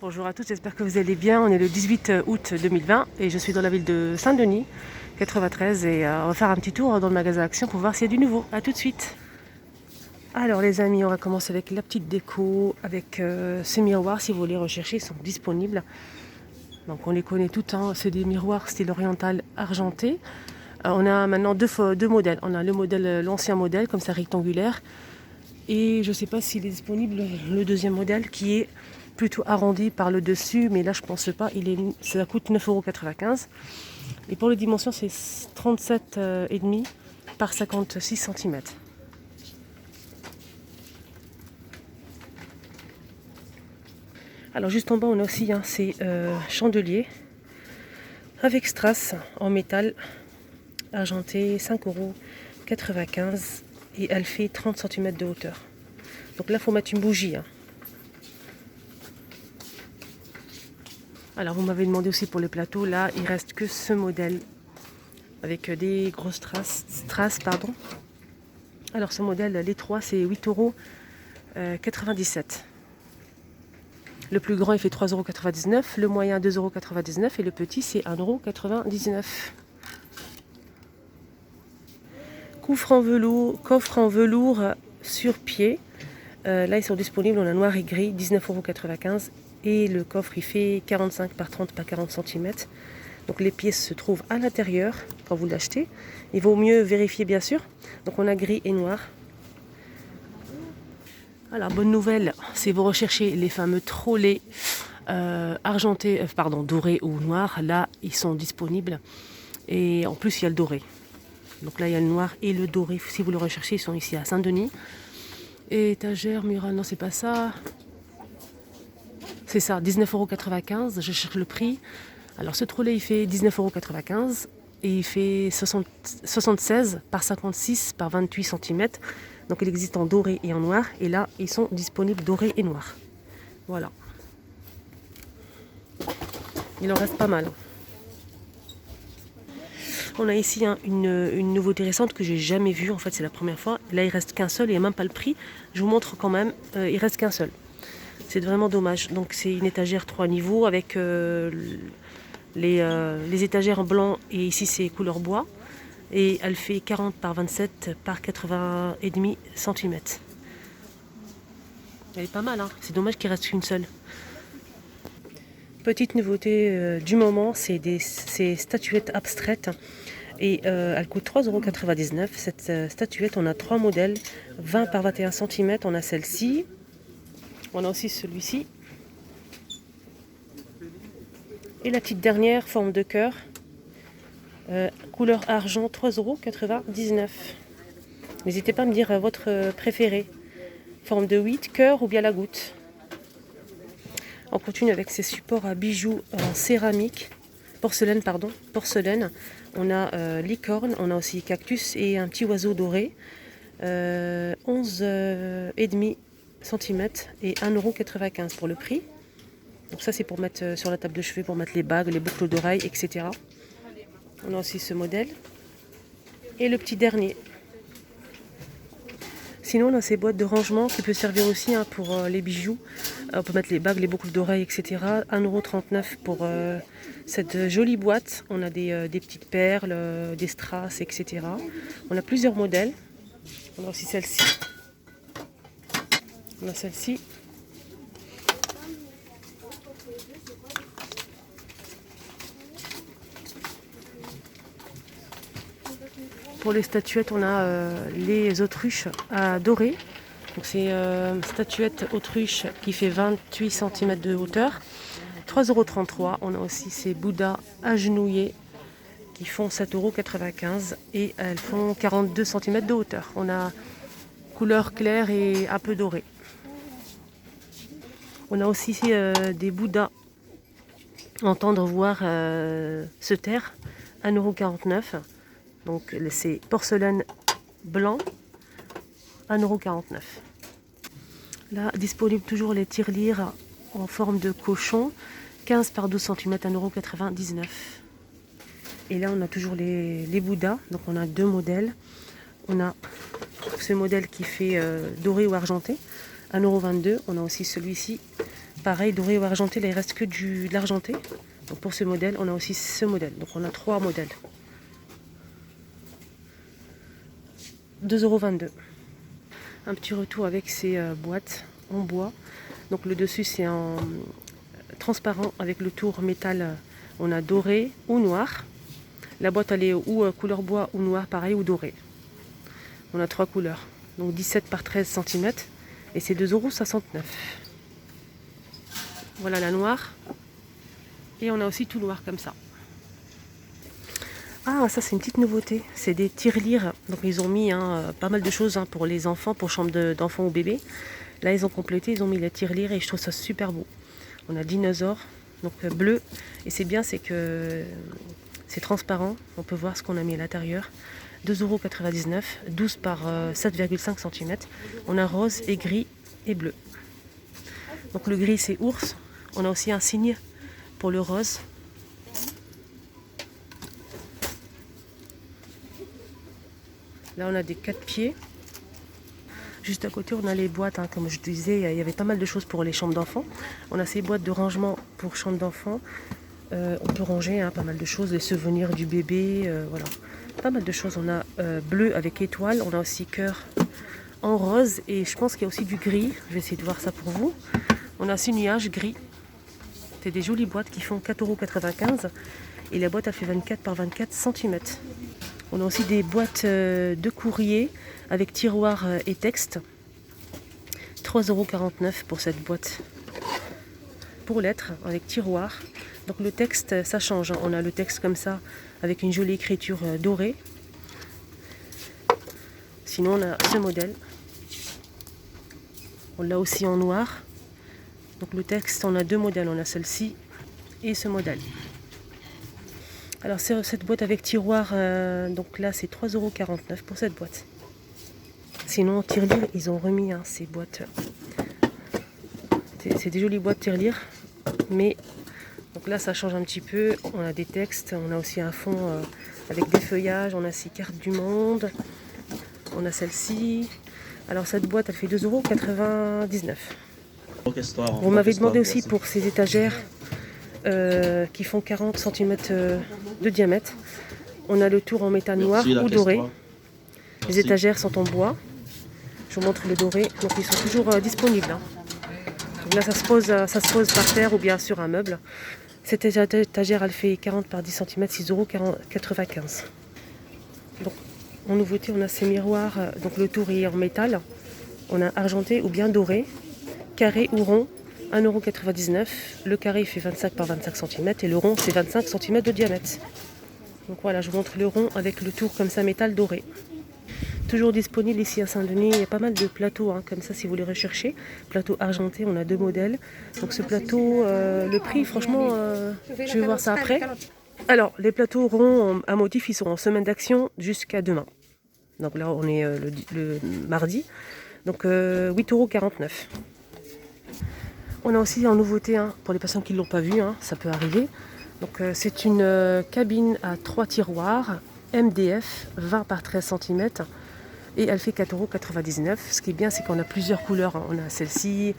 Bonjour à tous, j'espère que vous allez bien. On est le 18 août 2020 et je suis dans la ville de Saint-Denis, 93, et on va faire un petit tour dans le magasin Action pour voir s'il y a du nouveau. A tout de suite. Alors les amis, on va commencer avec la petite déco, avec ces miroirs. Si vous voulez rechercher, ils sont disponibles. Donc on les connaît tout le temps, c'est des miroirs style oriental argenté. On a maintenant deux modèles. On a le modèle, l'ancien modèle, comme ça rectangulaire. Et je ne sais pas s'il est disponible le deuxième modèle qui est plutôt arrondi par le dessus, mais là je pense pas, ça coûte 9,95 €. Et pour les dimensions, c'est 37,5 par 56 cm. Alors juste en bas, on a aussi ces chandeliers avec strass en métal argenté, 5,95 € et elle fait 30 cm de hauteur. Donc là, il faut mettre une bougie. Alors vous m'avez demandé aussi pour les plateaux, là il reste que ce modèle avec des grosses strass. Alors ce modèle, les trois, c'est 8,97 €. Le plus grand il fait 3,99 €, le moyen 2,99 € et le petit c'est 1,99 €. Coffre en velours sur pied. Là ils sont disponibles, on a noir et gris, 19,95 € et le coffre il fait 45 par 30 par 40 cm. Donc les pièces se trouvent à l'intérieur quand vous l'achetez. Il vaut mieux vérifier bien sûr. Donc on a gris et noir. Alors bonne nouvelle, si vous recherchez les fameux trolleys dorés ou noirs, là ils sont disponibles. Et en plus il y a le doré. Donc là il y a le noir et le doré. Si vous le recherchez, ils sont ici à Saint-Denis. Et étagère, murale, non c'est pas ça. C'est ça, 19,95 €, je cherche le prix. Alors ce trolley il fait 19,95 € et il fait 76 par 56 par 28 cm. Donc il existe en doré et en noir. Et là, ils sont disponibles doré et noir. Voilà. Il en reste pas mal. On a ici une nouveauté récente que j'ai jamais vue. En fait, c'est la première fois. Là, il reste qu'un seul. Il n'y a même pas le prix. Je vous montre quand même. Il reste qu'un seul. C'est vraiment dommage. Donc c'est une étagère 3 niveaux avec les étagères en blanc et ici c'est couleur bois. Et elle fait 40 par 27 par 80,5 cm. Elle est pas mal, hein. C'est dommage qu'il reste qu'une seule. Petite nouveauté du moment, c'est ces statuettes abstraites. Et elle coûte 3,99 €. Cette statuette, on a 3 modèles. 20 par 21 cm, on a celle-ci. On a aussi celui-ci. Et la petite dernière, forme de cœur. Couleur argent, 3,99 €. N'hésitez pas à me dire votre préféré. Forme de 8, cœur ou bien la goutte. On continue avec ces supports à bijoux en céramique. Porcelaine. On a licorne, on a aussi cactus et un petit oiseau doré. 11,5 cm et 1,95 € pour le prix. Donc ça c'est pour mettre sur la table de chevet, pour mettre les bagues, les boucles d'oreilles, etc. On a aussi ce modèle. Et le petit dernier. Sinon on a ces boîtes de rangement qui peut servir aussi pour les bijoux. On peut mettre les bagues, les boucles d'oreilles, etc. 1,39 € pour cette jolie boîte. On a des petites perles, des strass, etc. On a plusieurs modèles. On a aussi celle-ci. On a celle-ci. Pour les statuettes, on a les autruches à doré. Donc c'est statuette autruche qui fait 28 cm de hauteur. 3,33 €. On a aussi ces bouddhas agenouillés qui font 7,95 € et elles font 42 cm de hauteur. On a couleur claire et un peu doré. On a aussi des bouddhas entendre, voir, se taire, 1,49 €. Donc c'est porcelaine blanc, 1,49 €. Là, disponible toujours les tirelires en forme de cochon, 15 par 12 cm, 1,99 €. Et là, on a toujours les bouddhas. Donc on a deux modèles. On a ce modèle qui fait doré ou argenté, 1,22 €. On a aussi celui-ci Pareil, doré ou argenté, là il reste que de l'argenté. Donc pour ce modèle, on a aussi ce modèle. Donc on a 3 modèles. 2,22 €. Un petit retour avec ces boîtes en bois. Donc le dessus c'est en transparent avec le tour métal. On a doré ou noir. La boîte elle est ou couleur bois ou noir, pareil, ou doré. On a 3 couleurs. Donc 17 par 13 cm. Et c'est 2,69 €. Voilà la noire. Et on a aussi tout noir comme ça. Ah, ça c'est une petite nouveauté. C'est des tirelires. Donc ils ont mis pas mal de choses pour les enfants, pour chambre d'enfants ou bébés. Là ils ont complété, ils ont mis les tirelires et je trouve ça super beau. On a dinosaure, donc bleu. Et c'est bien, c'est que c'est transparent. On peut voir ce qu'on a mis à l'intérieur. 2,99 €, 12 par 7,5 cm. On a rose et gris et bleu. Donc le gris c'est ours. On a aussi un signe pour le rose. Là on a des 4 pieds. Juste à côté on a les boîtes, comme je disais, il y avait pas mal de choses pour les chambres d'enfants. On a ces boîtes de rangement pour chambres d'enfants. On peut ranger pas mal de choses, les souvenirs du bébé, voilà. Pas mal de choses. On a bleu avec étoile, on a aussi cœur en rose et je pense qu'il y a aussi du gris. Je vais essayer de voir ça pour vous. On a aussi nuage gris. C'est des jolies boîtes qui font 4,95 € et la boîte a fait 24 par 24 cm. On a aussi des boîtes de courrier avec tiroir et texte. 3,49 € pour cette boîte. Pour lettres avec tiroir. Donc le texte ça change. On a le texte comme ça avec une jolie écriture dorée. Sinon on a ce modèle. On l'a aussi en noir. Donc le texte, on a 2 modèles. On a celle-ci et ce modèle. Alors c'est cette boîte avec tiroir, donc là c'est 3,49 € pour cette boîte. Sinon en tirelire, ils ont remis ces boîtes. C'est des jolies boîtes tirelire, mais donc là ça change un petit peu. On a des textes, on a aussi un fond avec des feuillages, on a ces cartes du monde, on a celle-ci. Alors cette boîte elle fait 2,99 €. Vous m'avez demandé aussi pour ces étagères qui font 40 cm de diamètre. On a le tour en métal noir ou doré. Les étagères sont en bois. Je vous montre le doré. Donc ils sont toujours disponibles. Donc là ça se pose par terre ou bien sur un meuble. Cette étagère elle fait 40 par 10 cm, 6,95 €. Donc en nouveauté on a ces miroirs. Donc le tour est en métal. On a argenté ou bien doré, carré ou rond. 1,99 €. Le carré fait 25 par 25 cm et le rond c'est 25 cm de diamètre. Donc voilà, je vous montre le rond avec le tour comme ça métal doré. Toujours disponible ici à Saint-Denis, il y a pas mal de plateaux comme ça si vous les recherchez. Plateau argenté, on a 2 modèles. Donc ce plateau, le prix franchement, je vais voir ça après. Alors les plateaux ronds à motif, ils sont en semaine d'action jusqu'à demain. Donc là on est le mardi. Donc 8,49 €. On a aussi en nouveauté, pour les personnes qui ne l'ont pas vu, ça peut arriver. Donc c'est une cabine à 3 tiroirs, MDF, 20 par 13 cm. Et elle fait 4,99 €. Ce qui est bien, c'est qu'on a plusieurs couleurs. On a celle-ci.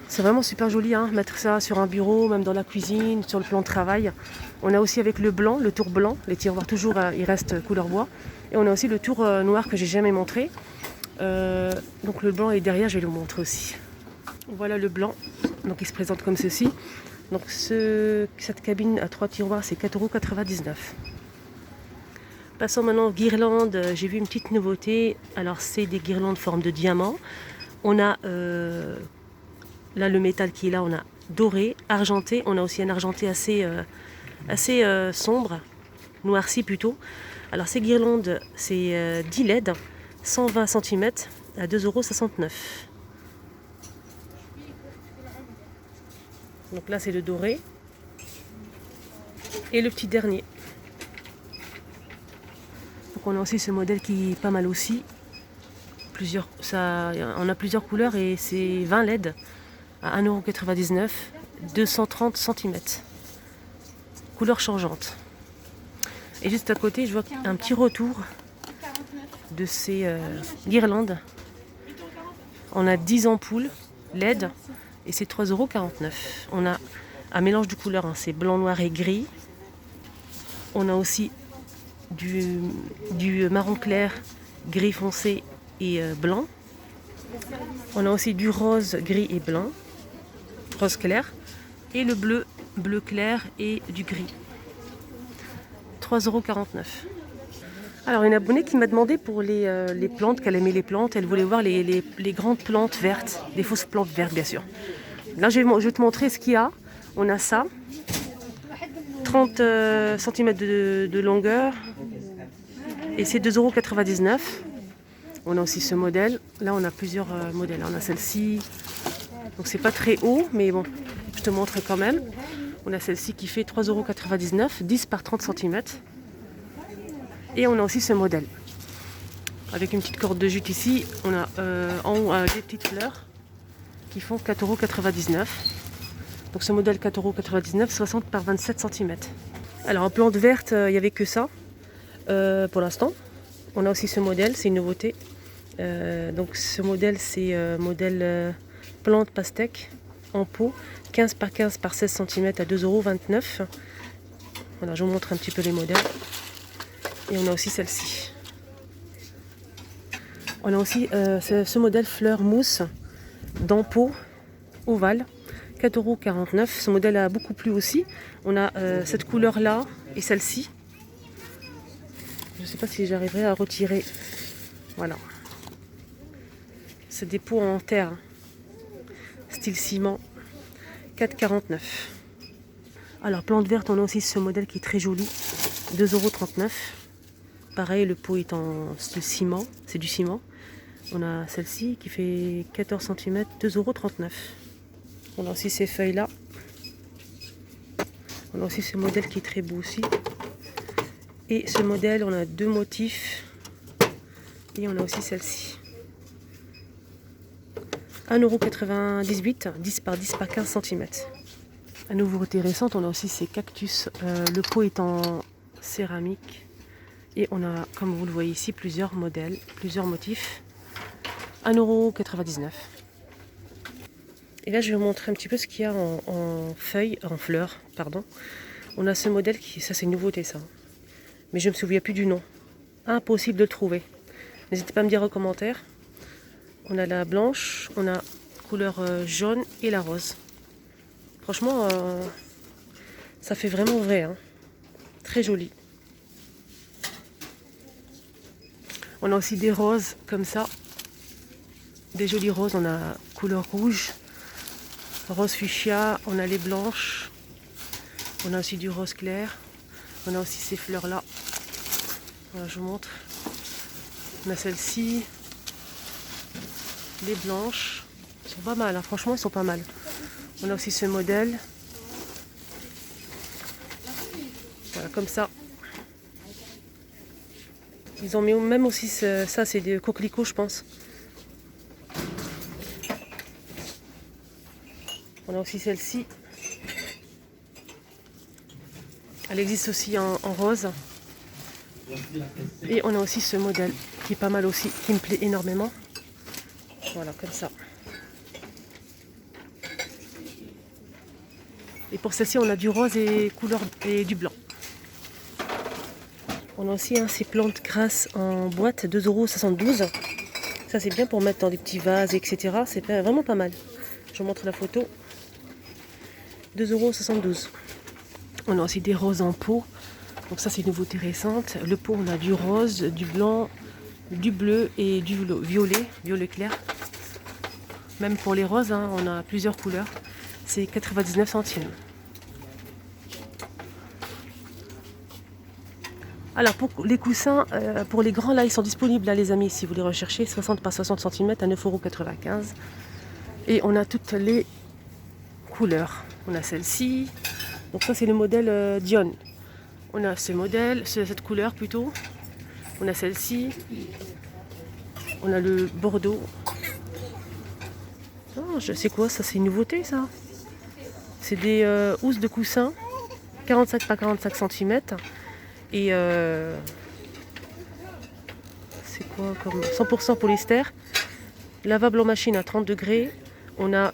C'est vraiment super joli, mettre ça sur un bureau, même dans la cuisine, sur le plan de travail. On a aussi avec le blanc, le tour blanc. Les tiroirs toujours, ils restent couleur bois. Et on a aussi le tour noir que j'ai jamais montré. Donc le blanc est derrière, je vais le montrer aussi. Voilà le blanc, donc il se présente comme ceci. Donc cette cabine à 3 tiroirs c'est 4,99 €. Passons maintenant aux guirlandes. J'ai vu une petite nouveauté. Alors c'est des guirlandes forme de diamant. On a là le métal qui est là, on a doré, argenté. On a aussi un argenté assez sombre, noirci plutôt. Alors ces guirlandes c'est 10 LED, 120 cm à 2,69 €. Donc là c'est le doré et le petit dernier. Donc on a aussi ce modèle qui est pas mal aussi. On a plusieurs couleurs et c'est 20 LED à 1,99 €, 230 cm. Couleur changeante. Et juste à côté je vois un petit retour de ces guirlandes. On a 10 ampoules LED et c'est 3,49 €. On a un mélange de couleurs, hein, c'est blanc, noir et gris. On a aussi du marron clair, gris foncé et blanc. On a aussi du rose, gris et blanc, rose clair, et le bleu, bleu clair et du gris. 3,49 €. Alors une abonnée qui m'a demandé pour les plantes, qu'elle aimait les plantes, elle voulait voir les grandes plantes vertes, des fausses plantes vertes bien sûr. Là je vais te montrer ce qu'il y a. On a ça, 30 cm de longueur et c'est 2,99 €. On a aussi ce modèle, là on a plusieurs modèles, on a celle-ci, donc c'est pas très haut mais bon, je te montre quand même. On a celle-ci qui fait 3,99 €, 10 par 30 cm. Et on a aussi ce modèle. Avec une petite corde de jute ici, on a en haut des petites fleurs qui font 4,99 €. Donc ce modèle 4,99 €, 60 par 27 cm. Alors en plante verte, il n'y avait que ça pour l'instant. On a aussi ce modèle, c'est une nouveauté. Donc ce modèle, c'est modèle plante pastèque en pot, 15 par 15 par 16 cm à 2,29 €. Voilà, je vous montre un petit peu les modèles. Et on a aussi celle-ci. On a aussi ce modèle fleur mousse dans pot ovale, 4,49 €. Ce modèle a beaucoup plu aussi. On a cette couleur-là et celle-ci. Je ne sais pas si j'arriverai à retirer. Voilà. C'est des pots en terre, style ciment, 4,49 €. Alors plante verte, on a aussi ce modèle qui est très joli, 2,39 €. Pareil, le pot est en style ciment, c'est du ciment. On a celle-ci qui fait 14 cm, 2,39 €. On a aussi ces feuilles-là. On a aussi ce modèle qui est très beau aussi. Et ce modèle, on a deux motifs. Et on a aussi celle-ci. 1,98 €, 10 par 10 par 15 cm. À nouveauté récente, on a aussi ces cactus. Le pot est en céramique. Et on a, comme vous le voyez ici, plusieurs modèles, plusieurs motifs. 1,99 €. Et là, je vais vous montrer un petit peu ce qu'il y a en feuilles, en fleurs, pardon. On a ce modèle qui, ça c'est une nouveauté ça. Mais je ne me souviens plus du nom. Impossible de le trouver. N'hésitez pas à me dire en commentaire. On a la blanche, on a couleur jaune et la rose. Franchement, ça fait vraiment vrai, hein. Très joli. On a aussi des roses comme ça. Des jolies roses. On a couleur rouge, rose fuchsia. On a les blanches. On a aussi du rose clair. On a aussi ces fleurs-là. Voilà, je vous montre. On a celle-ci. Les blanches. Ils sont pas mal, hein. Franchement, ils sont pas mal. On a aussi ce modèle. Voilà, comme ça. Ils ont mis même aussi ça, c'est des coquelicots, je pense. On a aussi celle-ci. Elle existe aussi en rose. Et on a aussi ce modèle qui est pas mal aussi, qui me plaît énormément. Voilà, comme ça. Et pour celle-ci, on a du rose et couleur et du blanc. On a aussi ces plantes grasses en boîte, 2,72 €. Ça c'est bien pour mettre dans des petits vases, etc. C'est vraiment pas mal. Je vous montre la photo. 2,72 €. On a aussi des roses en pot. Donc ça c'est une nouveauté récente. Le pot, on a du rose, du blanc, du bleu et du violet clair. Même pour les roses, hein, on a plusieurs couleurs. C'est 99 centimes. Alors pour les coussins, pour les grands là, ils sont disponibles là les amis, si vous les recherchez, 60 par 60 cm à 9,95 €. Et on a toutes les couleurs. On a celle-ci, donc ça c'est le modèle Dion. On a ce modèle, cette couleur plutôt. On a celle-ci. On a le bordeaux. Oh, je sais quoi, ça c'est une nouveauté ça. C'est des housses de coussins, 45 par 45 cm. Et c'est quoi comme 100% polyester, lavable en machine à 30 degrés, On a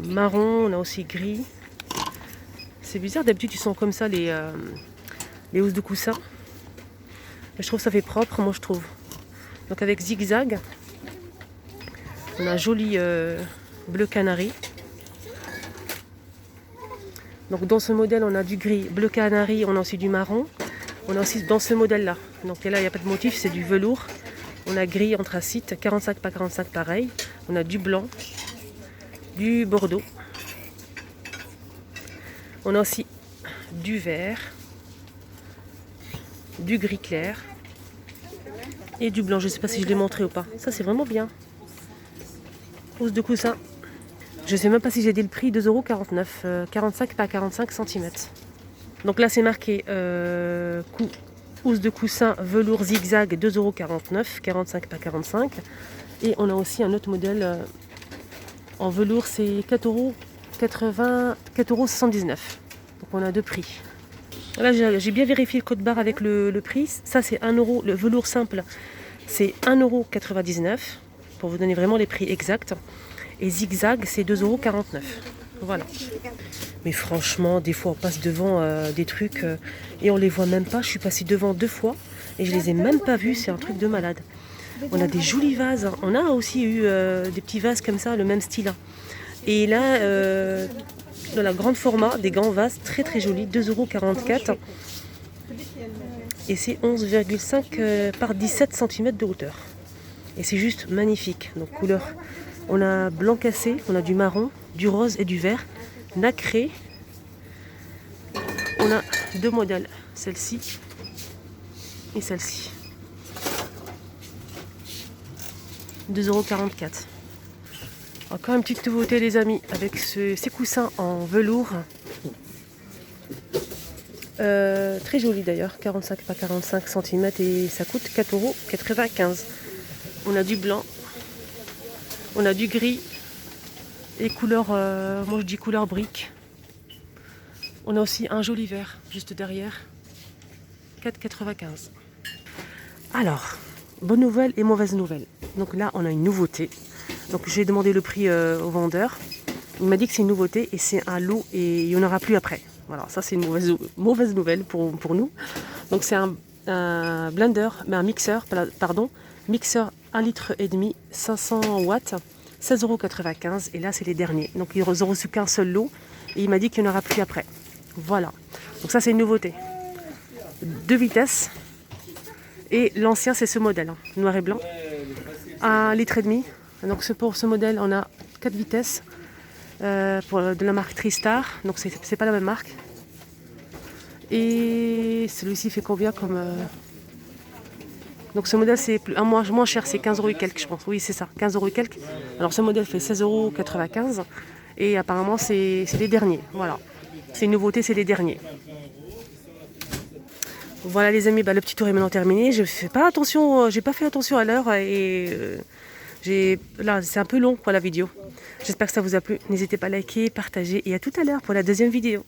marron, on a aussi gris. C'est bizarre, d'habitude ils sont comme ça les housses de coussin. Mais je trouve que ça fait propre, moi je trouve. Donc avec zigzag, on a un joli bleu canari. Donc dans ce modèle, on a du gris, bleu canari, on a aussi du marron. On a aussi dans ce modèle-là. Donc là, il n'y a pas de motif, c'est du velours. On a gris anthracite, 45 par 45 pareil. On a du blanc, du bordeaux. On a aussi du vert, du gris clair et du blanc. Je ne sais pas si je l'ai montré ou pas. Ça, c'est vraiment bien. Housse de coussin. Je ne sais même pas si j'ai dit le prix, 2,49 €, 45 par 45 cm. Donc là, c'est marqué housse de coussin velours zigzag, 2,49 €, 45 par 45. Et on a aussi un autre modèle en velours, c'est 4,79 €. Donc on a deux prix. Là, j'ai bien vérifié le code barre avec le prix. Ça, c'est 1 €. Le velours simple, c'est 1,99 €, pour vous donner vraiment les prix exacts. Et zigzag, c'est 2,49 €. Voilà. Mais franchement, des fois, on passe devant des trucs et on les voit même pas. Je suis passée devant 2 fois et je les ai même pas vus. C'est un truc de malade. On a des jolis vases. On a aussi eu des petits vases comme ça, le même style. Et là, dans la grande format, des grands vases très très jolis, 2,44 €. Et c'est 11,5 par 17 cm de hauteur. Et c'est juste magnifique. Donc couleur, on a blanc cassé, on a du marron, du rose et du vert, nacré. On a deux modèles, celle-ci et celle-ci. 2,44 €. Encore une petite nouveauté les amis, avec ces coussins en velours. Très joli d'ailleurs, 45 par 45 cm et ça coûte 4,95 €. On a du blanc, on a du gris et couleur, moi je dis couleur brique. On a aussi un joli vert juste derrière, 4,95 €. Alors, bonne nouvelle et mauvaise nouvelle. Donc là on a une nouveauté. Donc j'ai demandé le prix au vendeur. Il m'a dit que c'est une nouveauté et c'est un lot et il n'y en aura plus après. Voilà, ça c'est une mauvaise nouvelle pour nous. Donc c'est un blender, mais un mixeur, pardon, mixeur 1,5 litre, 500 watts, 16,95 € et là c'est les derniers. Donc ils n'auront reçu qu'un seul lot et il m'a dit qu'il n'y en aura plus après. Voilà, donc ça c'est une nouveauté. 2 vitesses et l'ancien c'est ce modèle, noir et blanc, 1,5 litre. Donc pour ce modèle on a 4 vitesses. De la marque Tristar, donc c'est pas la même marque. Et celui-ci fait combien comme donc ce modèle c'est moins cher, c'est 15 € et quelques je pense. Oui c'est ça, 15 € et quelques. Alors ce modèle fait 16,95 € et apparemment c'est les derniers. Voilà, c'est une nouveauté, c'est les derniers. Voilà les amis, le petit tour est maintenant terminé. Je fais pas attention, j'ai pas fait attention à l'heure et là c'est un peu long pour la vidéo. J'espère que ça vous a plu. N'hésitez pas à liker, partager et à tout à l'heure pour la deuxième vidéo.